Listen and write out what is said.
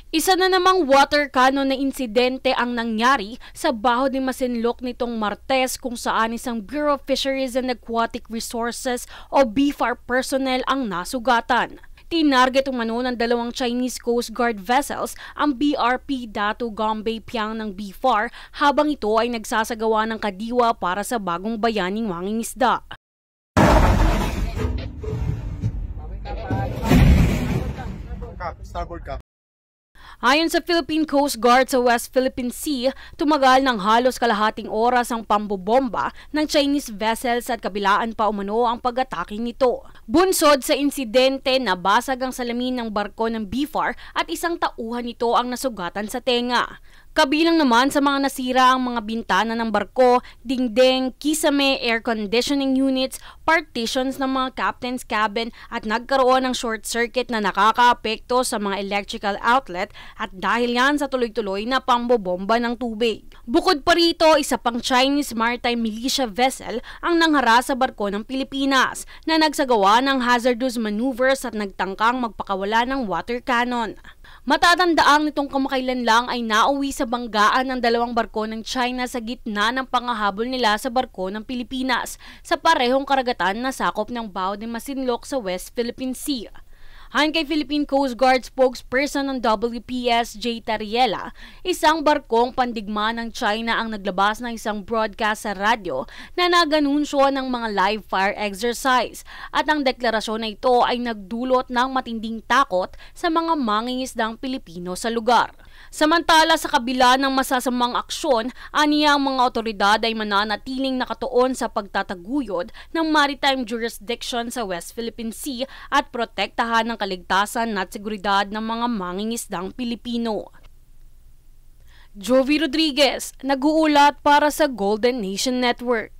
Isa na namang water cannon na insidente ang nangyari sa Baho de Masinloc nitong Martes kung saan isang Bureau of Fisheries and Aquatic Resources o BFAR personnel ang nasugatan. Tinarget umano ng dalawang Chinese Coast Guard vessels ang BRP Datu Gombe Piang ng BFAR habang ito ay nagsasagawa ng kadiwa para sa bagong bayaning mangingisda. Starboard cap. Ayon sa Philippine Coast Guard sa West Philippine Sea, tumagal ng halos kalahating oras ang pambobomba ng Chinese vessels at kabilaan pa umano ang pag-atake nito. Bunsod sa insidente, nabasag ang salamin ng barko ng BFAR at isang tauhan nito ang nasugatan sa tenga. Kabilang naman sa mga nasira ang mga bintana ng barko, dingding, kisame, air conditioning units, partitions ng mga captain's cabin at nagkaroon ng short circuit na nakakaapekto sa mga electrical outlet at dahil yan sa tuloy-tuloy na pambobomba ng tubig. Bukod pa rito, isa pang Chinese maritime militia vessel ang nanghara sa barko ng Pilipinas na nagsagawa ng hazardous maneuvers at nagtangkang magpakawala ng water cannon. Matatandaang nitong kamakailan lang ay nauwi sa banggaan ng dalawang barko ng China sa gitna ng pangahabol nila sa barko ng Pilipinas sa parehong karagatan na sakop ng Baho de Masinloc sa West Philippine Sea. Ayon kay Philippine Coast Guard spokesperson ng WPS J. Tariela, isang barkong pandigma ng China ang naglabas ng isang broadcast sa radyo na naganunsyo ng mga live fire exercise at ang deklarasyon na ito ay nagdulot ng matinding takot sa mga mangingisdang Pilipino sa lugar. Samantala sa kabila ng masasamang aksyon, aniya ang mga otoridad ay mananatiling nakatuon sa pagtataguyod ng maritime jurisdiction sa West Philippine Sea at protektahan ng kaligtasan at seguridad ng mga mangingisdang Pilipino. Jovi Rodriguez, nag-uulat para sa Golden Nation Network.